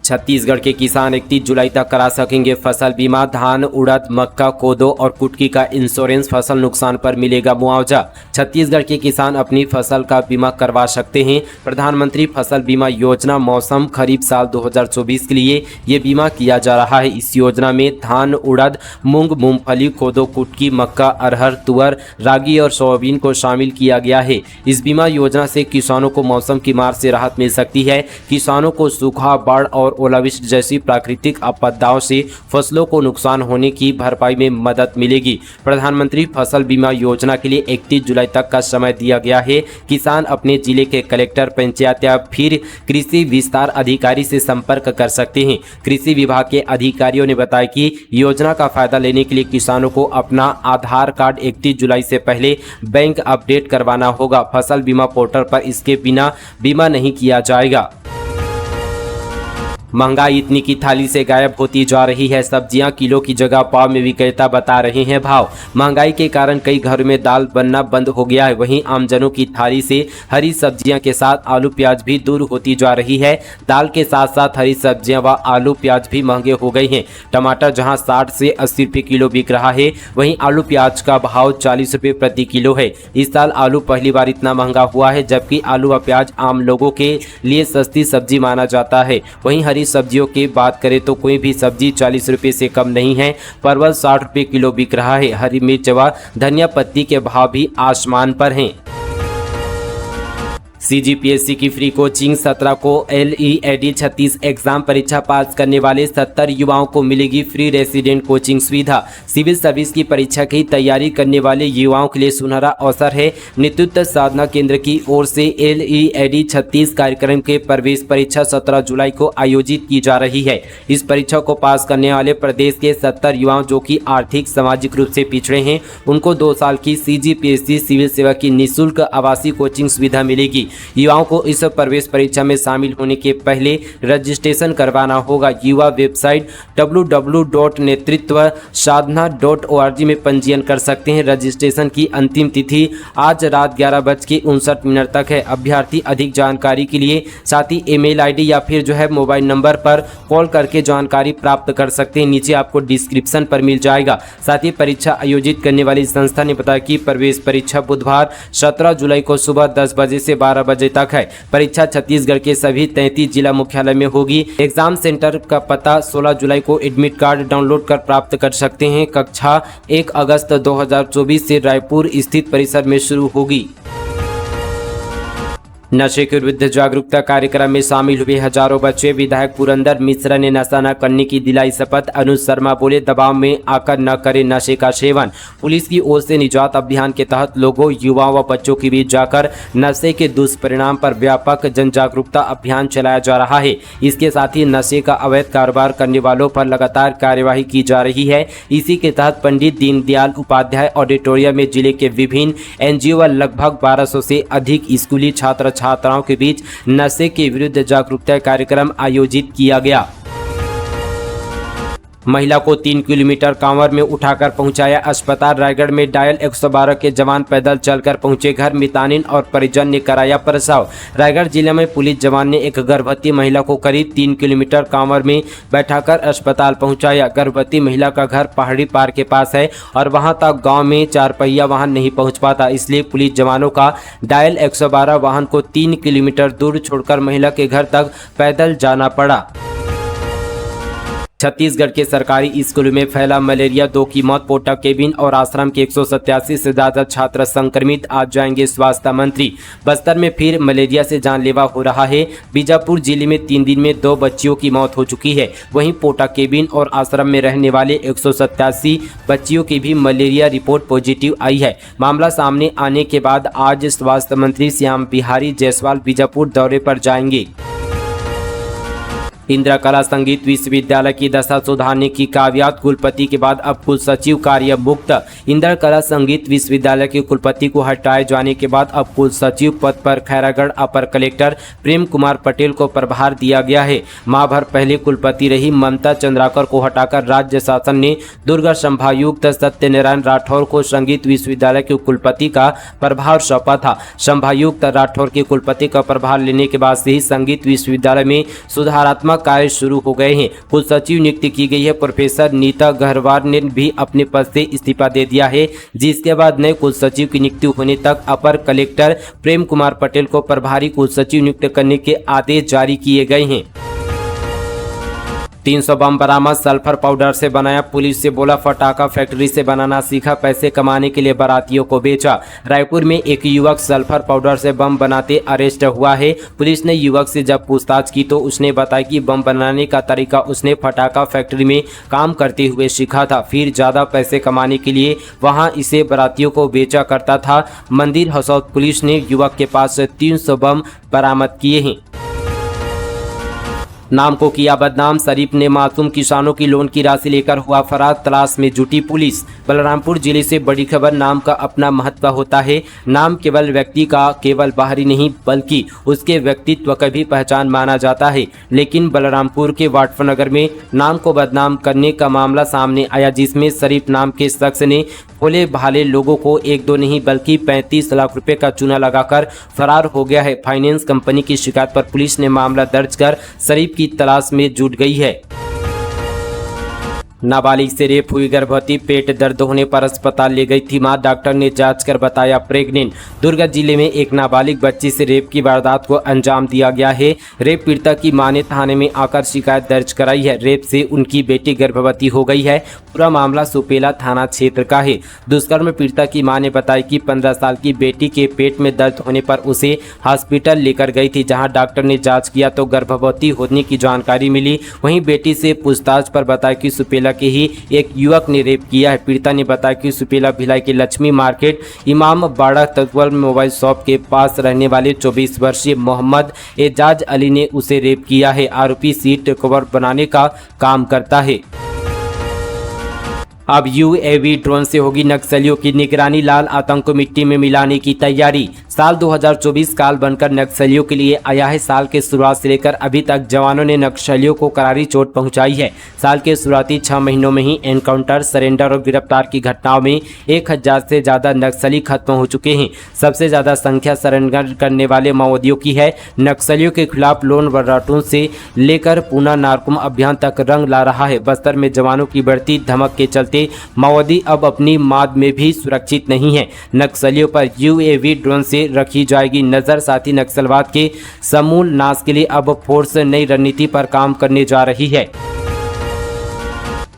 छत्तीसगढ़ के किसान 31 जुलाई तक करा सकेंगे फसल बीमा। धान, उड़द, मक्का, कोदो और कुटकी का इंश्योरेंस, फसल नुकसान पर मिलेगा मुआवजा। छत्तीसगढ़ के किसान अपनी फसल का बीमा करवा सकते हैं। प्रधानमंत्री फसल बीमा योजना मौसम खरीफ साल 2024 के लिए ये बीमा किया जा रहा है। इस योजना में धान, उड़द, मूंग, मूंगफली, कोदो, कुटकी, मक्का, अरहर, तुअर, रागी और सोयाबीन को शामिल किया गया है। इस बीमा योजना से किसानों को मौसम की मार से राहत मिल सकती है। किसानों को सूखा, बाढ़ और ओलावृष्टि जैसी प्राकृतिक आपदाओं से फसलों को नुकसान होने की भरपाई में मदद मिलेगी। प्रधानमंत्री फसल बीमा योजना के लिए 31 जुलाई तक का समय दिया गया है। किसान अपने जिले के कलेक्टर, पंचायत या फिर कृषि विस्तार अधिकारी से संपर्क कर सकते हैं। कृषि विभाग के अधिकारियों ने बताया कि योजना का फायदा लेने के लिए किसानों को अपना आधार कार्ड 31 जुलाई से पहले बैंक अपडेट करवाना होगा। फसल बीमा पोर्टल पर इसके बिना बीमा नहीं किया जाएगा। महंगाई इतनी की थाली से गायब होती जा रही है। सब्जियां किलो की जगह पाव में विक्रेता बता रहे हैं भाव। महंगाई के कारण कई घरों में दाल बनना बंद हो गया है। वहीं आमजनों की थाली से हरी सब्जियां के साथ आलू प्याज भी दूर होती जा रही है। दाल के साथ साथ हरी सब्जियां व आलू प्याज भी महंगे हो गए हैं। टमाटर जहां 60 से 80 रुपये किलो बिक रहा है, वहीं आलू प्याज का भाव 40 रुपये प्रति किलो है। इस साल आलू पहली बार इतना महंगा हुआ है, जबकि आलू व प्याज आम लोगों के लिए सस्ती सब्जी माना जाता है। वहीं हरी सब्जियों की बात करें तो कोई भी सब्जी 40 रुपये से कम नहीं है। परवल 60 रुपये किलो बिक रहा है। हरी मिर्च व धनिया पत्ती के भाव भी आसमान पर हैं। सीजीपीएससी की फ्री कोचिंग 17 को LEAD 36 एग्जाम परीक्षा पास करने वाले 70 युवाओं को मिलेगी फ्री रेसिडेंट कोचिंग सुविधा। सिविल सर्विस की परीक्षा की तैयारी करने वाले युवाओं के लिए सुनहरा अवसर है। नेतृत्व साधना केंद्र की ओर से LEAD 36 कार्यक्रम के प्रवेश परीक्षा 17 जुलाई को आयोजित की जा रही है। इस परीक्षा को पास करने वाले प्रदेश के 70 युवाओं जो कि आर्थिक सामाजिक रूप से पिछड़े हैं, उनको 2 साल की सीजीपीएससी सिविल सेवा की निःशुल्क आवासीय कोचिंग सुविधा मिलेगी। युवाओं को इस प्रवेश परीक्षा में शामिल होने के पहले रजिस्ट्रेशन करवाना होगा। युवा वेबसाइट www.netritwsadhana.org में पंजीयन कर सकते हैं। रजिस्ट्रेशन की अंतिम तिथि आज रात 11:59 तक है। अभ्यर्थी अधिक जानकारी के लिए साथ ही ईमेल आईडी या फिर मोबाइल नंबर पर कॉल करके जानकारी प्राप्त कर सकते हैं। नीचे आपको डिस्क्रिप्शन पर मिल जाएगा। साथ ही परीक्षा आयोजित करने वाली संस्था ने बताया कि प्रवेश परीक्षा बुधवार 17 जुलाई को सुबह 10 बजे से 12 बजे तक है। परीक्षा छत्तीसगढ़ के सभी 33 जिला मुख्यालय में होगी। एग्जाम सेंटर का पता 16 जुलाई को एडमिट कार्ड डाउनलोड कर प्राप्त कर सकते हैं। कक्षा 1 अगस्त 2024 से रायपुर स्थित परिसर में शुरू होगी। नशे के विरुद्ध जागरूकता कार्यक्रम में शामिल हुए हजारों बच्चे। विधायक पुरंदर मिश्रा ने नशा न करने की दिलाई शपथ। अनुज शर्मा बोले, दबाव में आकर न करें नशे का सेवन। पुलिस की ओर से निजात अभियान के तहत लोगों, युवाओं व बच्चों के बीच जाकर नशे के दुष्परिणाम पर व्यापक जन जागरूकता अभियान चलाया जा रहा है। इसके साथ ही नशे का अवैध कारोबार करने वालों पर लगातार कार्यवाही की जा रही है। इसी के तहत पंडित दीनदयाल उपाध्याय ऑडिटोरियम में जिले के विभिन्न NGO व लगभग 1200 से अधिक स्कूली छात्राओं के बीच नशे के विरुद्ध जागरूकता कार्यक्रम आयोजित किया गया। महिला को 3 किलोमीटर कांवर में उठाकर पहुंचाया अस्पताल। रायगढ़ में डायल 112 के जवान पैदल चलकर पहुंचे घर। मितानिन और परिजन ने कराया प्रसव। रायगढ़ जिले में पुलिस जवान ने एक गर्भवती महिला को करीब 3 किलोमीटर कांवर में बैठाकर अस्पताल पहुंचाया। गर्भवती महिला का घर पहाड़ी पार के पास है और वहां तक गांव में 4 पहिया वाहन नहीं पहुंच पाता, इसलिए पुलिस जवानों का डायल 112 वाहन को 3 किलोमीटर दूर छोड़कर महिला के घर तक पैदल जाना पड़ा। छत्तीसगढ़ के सरकारी स्कूलों में फैला मलेरिया, 2 की मौत। पोटा केबिन और आश्रम के 187 से ज्यादा छात्र संक्रमित, आज जाएंगे स्वास्थ्य मंत्री। बस्तर में फिर मलेरिया से जानलेवा हो रहा है। बीजापुर जिले में 3 दिन में 2 बच्चियों की मौत हो चुकी है। वहीं पोटा केबिन और आश्रम में रहने वाले 187 बच्चियों की भी मलेरिया रिपोर्ट पॉजिटिव आई है। मामला सामने आने के बाद आज स्वास्थ्य मंत्री श्याम बिहारी जायसवाल बीजापुर दौरे पर जाएंगे। इंदिरा कला संगीत विश्वविद्यालय की दशा सुधारने की काव्यात। कुलपति के बाद अब कुल सचिव कार्य मुक्त। इंदिरा कला संगीत विश्वविद्यालय के कुलपति को हटाए जाने के बाद अब कुल सचिव पद पर खैरागढ़ अपर कलेक्टर प्रेम कुमार पटेल को प्रभार दिया गया है। माह भर पहले कुलपति रही ममता चंद्राकर को हटाकर राज्य शासन ने दुर्ग संभायुक्त सत्यनारायण राठौर को संगीत विश्वविद्यालय के कुलपति का प्रभार सौंपा था। संभायुक्त राठौर के कुलपति का प्रभार लेने के बाद से ही संगीत विश्वविद्यालय में सुधारात्मक कार्य शुरू हो गए हैं। कुल सचिव नियुक्त की गई है। प्रोफेसर नीता गहरवार ने भी अपने पद से इस्तीफा दे दिया है, जिसके बाद नए कुल सचिव की नियुक्ति होने तक अपर कलेक्टर प्रेम कुमार पटेल को प्रभारी कुल सचिव नियुक्त करने के आदेश जारी किए गए हैं। 300 बम बरामद। सल्फर पाउडर से बनाया। पुलिस से बोला फटाखा फैक्ट्री से बनाना सीखा, पैसे कमाने के लिए बारातियों को बेचा। रायपुर में एक युवक सल्फर पाउडर से बम बनाते अरेस्ट हुआ है। पुलिस ने युवक से जब पूछताछ की तो उसने बताया कि बम बनाने का तरीका उसने फटाखा फैक्ट्री में काम करते हुए सीखा था, फिर ज़्यादा पैसे कमाने के लिए वहां इसे बारातियों को बेचा करता था। मंदिर हसौद पुलिस ने युवक के पास से 300 बम बरामद किए हैं। नाम को किया बदनाम। शरीफ ने मासूम किसानों की लोन की राशि लेकर हुआ फरार, तलाश में जुटी पुलिस। बलरामपुर जिले से बड़ी खबर। नाम का अपना महत्व होता है। नाम केवल व्यक्ति का केवल बाहरी नहीं बल्कि उसके व्यक्तित्व का भी पहचान माना जाता है। लेकिन बलरामपुर के वाटफनगर में नाम को बदनाम करने का मामला सामने आया, जिसमें शरीफ नाम के शख्स ने भोले भाले लोगों को 1-2 नहीं बल्कि 35 लाख रुपए का चूना लगाकर फरार हो गया है। फाइनेंस कंपनी की शिकायत पर पुलिस ने मामला दर्ज कर शरीफ की तलाश में जुट गई है। नाबालिग से रेप हुई गर्भवती, पेट दर्द होने पर अस्पताल ले गई थी मां, डॉक्टर ने जांच कर बताया प्रेग्नेंट। दुर्ग जिले में एक नाबालिग बच्ची से रेप की वारदात को अंजाम दिया गया है। रेप पीड़िता की मां ने थाने में आकर शिकायत दर्ज कराई है। रेप से उनकी बेटी गर्भवती हो गई है। पूरा मामला सुपेला थाना क्षेत्र का है। दुष्कर्म पीड़िता की मां ने बताया कि 15 साल की बेटी के पेट में दर्द होने पर उसे हॉस्पिटल लेकर गई थी, जहां डॉक्टर ने जांच किया तो गर्भवती होने की जानकारी मिली। वहीं बेटी से पूछताछ पर बताया कि सुपेला के ही एक युवक ने रेप किया है। पीड़िता ने बताया कि सुपेला भिलाई के लक्ष्मी मार्केट इमाम बाड़ा तत्वल मोबाइल शॉप के पास रहने वाले 24 वर्षीय मोहम्मद एजाज अली ने उसे रेप किया है। आरोपी सीट कवर बनाने का काम करता है। अब यूएवी ड्रोन से होगी नक्सलियों की निगरानी। लाल आतंक को मिट्टी में मिलाने की तैयारी। साल 2024 काल बनकर नक्सलियों के लिए आया है। साल के शुरुआत से लेकर अभी तक जवानों ने नक्सलियों को करारी चोट पहुंचाई है। साल के शुरुआती 6 महीनों में ही एनकाउंटर, सरेंडर और गिरफ्तार की घटनाओं में 1000 से ज़्यादा नक्सली खत्म हो चुके हैं। सबसे ज़्यादा संख्या सरेंडर करने वाले माओवादियों की है। नक्सलियों के खिलाफ लोन वर्राटून से लेकर पूना नारकुम अभियान तक रंग ला रहा है। बस्तर में जवानों की बढ़ती धमक के चलते माओवादी अब अपनी माद में भी सुरक्षित नहीं है। नक्सलियों पर यूएवी ड्रोन से रखी जाएगी नजर। साथ ही नक्सलवाद के समूल नाश के लिए अब फोर्स नई रणनीति पर काम करने जा रही है।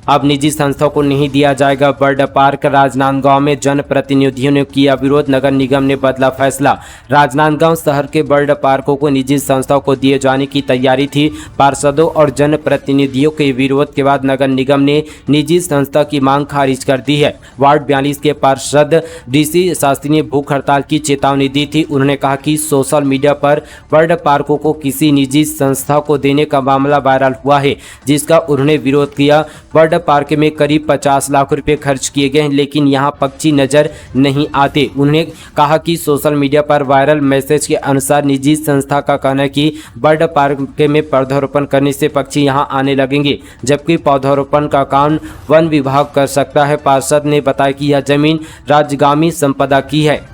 अब निजी संस्थाओं को नहीं दिया जाएगा बर्ड पार्क। राजनांदगांव में जनप्रतिनिधियों ने किया विरोध, नगर निगम ने बदला फैसला। राजनांदगांव शहर के बर्ड पार्कों को निजी संस्थाओं को दिए जाने की तैयारी थी। पार्षदों और जनप्रतिनिधियों के विरोध के बाद नगर निगम ने निजी संस्था की मांग खारिज कर दी है। वार्ड 42 के पार्षद डीसी शास्त्री ने भूख हड़ताल की चेतावनी दी थी। उन्होंने कहा कि सोशल मीडिया पर बर्ड पार्कों को किसी निजी संस्था को देने का मामला वायरल हुआ है, जिसका उन्होंने विरोध किया। बर्ड पार्क में करीब 50 लाख रुपए खर्च किए गए हैं, लेकिन यहां पक्षी नजर नहीं आते। उन्होंने कहा कि सोशल मीडिया पर वायरल मैसेज के अनुसार निजी संस्था का कहना है कि बर्ड पार्क में पौधारोपण करने से पक्षी यहां आने लगेंगे, जबकि पौधारोपण का काम वन विभाग कर सकता है। पार्षद ने बताया कि यह जमीन राजगामी संपदा की है।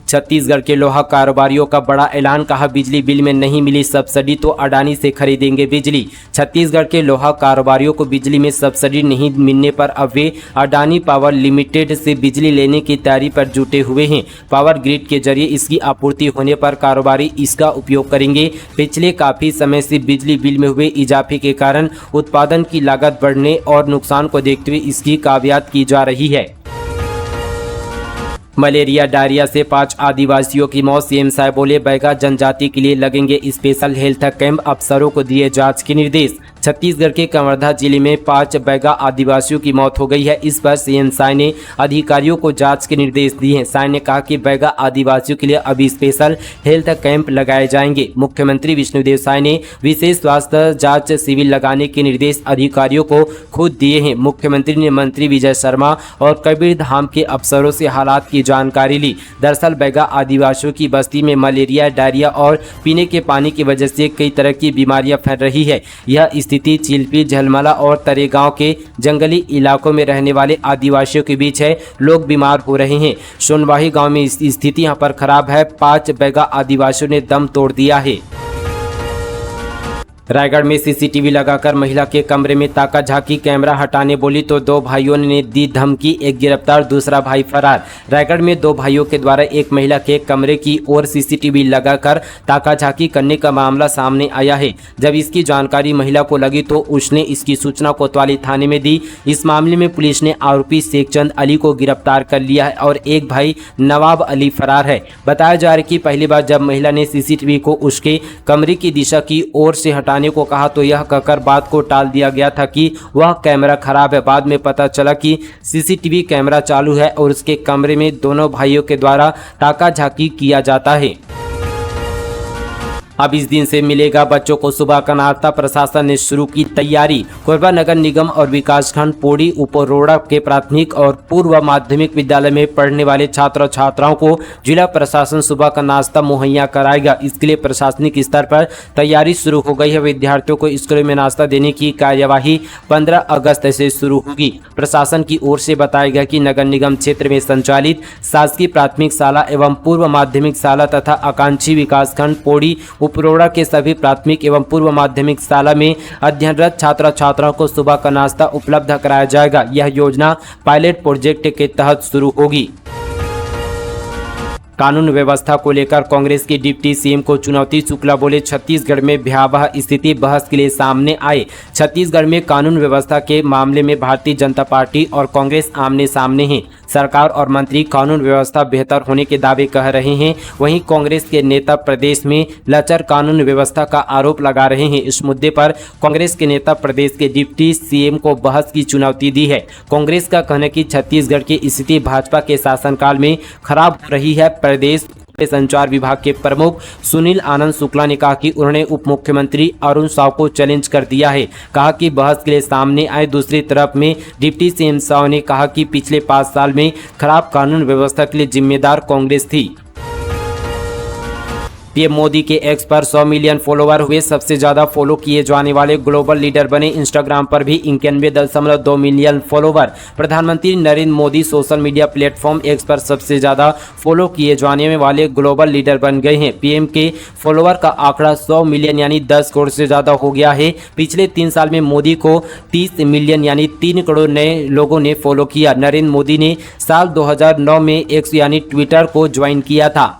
छत्तीसगढ़ के लोहा कारोबारियों का बड़ा ऐलान। कहा बिजली बिल में नहीं मिली सब्सिडी तो अडानी से खरीदेंगे बिजली। छत्तीसगढ़ के लोहा कारोबारियों को बिजली में सब्सिडी नहीं मिलने पर अब वे अडानी पावर लिमिटेड से बिजली लेने की तैयारी पर जुटे हुए हैं। पावर ग्रिड के जरिए इसकी आपूर्ति होने पर कारोबारी इसका उपयोग करेंगे। पिछले काफ़ी समय से बिजली बिल में हुए इजाफे के कारण उत्पादन की लागत बढ़ने और नुकसान को देखते हुए इसकी कावियात की जा रही है। मलेरिया डायरिया से 5 आदिवासियों की मौत। सीएम साहब बोले बैगा जनजाति के लिए लगेंगे स्पेशल हेल्थ कैंप, अफसरों को दिए जांच के निर्देश। छत्तीसगढ़ के कवर्धा जिले में 5 बैगा आदिवासियों की मौत हो गई है। इस पर सीएम साय ने अधिकारियों को जांच के निर्देश दिए हैं। साय ने कहा कि बैगा आदिवासियों के लिए अभी स्पेशल हेल्थ कैंप लगाए जाएंगे। मुख्यमंत्री विष्णुदेव साय ने विशेष स्वास्थ्य जांच शिविर लगाने के निर्देश अधिकारियों को खुद दिए हैं। मुख्यमंत्री ने मंत्री विजय शर्मा और कबीरधाम के अफसरों से हालात की जानकारी ली। दरअसल बैगा आदिवासियों की बस्ती में मलेरिया, डायरिया और पीने के पानी की वजह से कई तरह की बीमारियां फैल रही है। यह स्थिति चिल्पी, झलमला और तरेगांव के जंगली इलाकों में रहने वाले आदिवासियों के बीच है। लोग बीमार हो रहे हैं। सोनवाही गांव में स्थिति यहां पर खराब है। 5 बैगा आदिवासियों ने दम तोड़ दिया है। रायगढ़ में सीसीटीवी लगाकर महिला के कमरे में ताका झांकी, कैमरा हटाने बोली तो दो भाइयों ने दी धमकी, एक गिरफ्तार दूसरा भाई फरार। रायगढ़ में दो भाइयों के द्वारा एक महिला के कमरे की ओर सीसीटीवी लगाकर ताका झांकी करने का मामला सामने आया है। जब इसकी जानकारी महिला को लगी तो उसने इसकी सूचना कोतवाली थाने में दी। इस मामले में पुलिस ने आरोपी शेखचंद अली को गिरफ्तार कर लिया है और एक भाई नवाब अली फरार है। बताया जा रहा है कि पहली बार जब महिला ने सीसीटीवी को उसके कमरे की दिशा की ओर से हटाने को कहा तो यह कहकर बात को टाल दिया गया था कि वह कैमरा खराब है। बाद में पता चला कि सीसीटीवी कैमरा चालू है और उसके कमरे में दोनों भाइयों के द्वारा ताका झांकी किया जाता है। अब इस दिन से मिलेगा बच्चों को सुबह का नाश्ता, प्रशासन ने शुरू की तैयारी। कोरबा नगर निगम और विकासखंड पौड़ी उपरोड़ा के प्राथमिक और पूर्व माध्यमिक विद्यालय में पढ़ने वाले छात्र छात्राओं को जिला प्रशासन सुबह का नाश्ता मुहैया कराएगा। इसके लिए प्रशासनिक स्तर पर तैयारी शुरू हो गई है। विद्यार्थियों को स्कूलों में नाश्ता देने की कार्यवाही 15 अगस्त से शुरू होगी। प्रशासन की ओर से बताया गया कि नगर निगम क्षेत्र में संचालित शासकीय प्राथमिक शाला एवं पूर्व माध्यमिक शाला तथा आकांक्षी विकासखंड पौड़ी उपरोड़ा के सभी प्राथमिक एवं पूर्व माध्यमिक शाला में अध्ययनरत छात्र छात्राओं को सुबह का नाश्ता उपलब्ध कराया जाएगा। यह योजना पायलट प्रोजेक्ट के तहत शुरू होगी। कानून व्यवस्था को लेकर कांग्रेस के डिप्टी सीएम को चुनौती, शुक्ला बोले छत्तीसगढ़ में भयावह स्थिति, बहस के लिए सामने आए। छत्तीसगढ़ में कानून व्यवस्था के मामले में भारतीय जनता पार्टी और कांग्रेस आमने सामने हैं। सरकार और मंत्री कानून व्यवस्था बेहतर होने के दावे कह रहे हैं, वहीं कांग्रेस के नेता प्रदेश में लचर कानून व्यवस्था का आरोप लगा रहे हैं। इस मुद्दे पर कांग्रेस के नेता प्रदेश के डिप्टी सीएम को बहस की चुनौती दी है। कांग्रेस का कहना है कि छत्तीसगढ़ की स्थिति भाजपा के शासनकाल में खराब हो रही है। प्रदेश संचार विभाग के प्रमुख सुनील आनंद शुक्ला ने कहा कि उन्होंने उप मुख्यमंत्री अरुण साव को चैलेंज कर दिया है, कहा कि बहस के लिए सामने आए। दूसरी तरफ में डिप्टी सीएम साव ने कहा कि पिछले 5 साल में खराब कानून व्यवस्था के लिए जिम्मेदार कांग्रेस थी। पीएम मोदी के एक्स पर 100 मिलियन फॉलोवर हुए, सबसे ज्यादा फॉलो किए जाने वाले ग्लोबल लीडर बने। इंस्टाग्राम पर भी 91.2 मिलियन फॉलोवर। प्रधानमंत्री Narendra Modi social media platform x पर सबसे ज्यादा फॉलो किए जाने वाले ग्लोबल लीडर बन गए हैं। पीएम के फॉलोवर का आंकड़ा 100 मिलियन यानी 10 करोड़ से ज्यादा हो गया है। पिछले 3 साल में मोदी को 30 मिलियन यानी 3 करोड़ नए लोगों ने फॉलो किया। नरेंद्र मोदी ने साल 2009 में एक्स यानी ट्विटर को ज्वाइन किया था।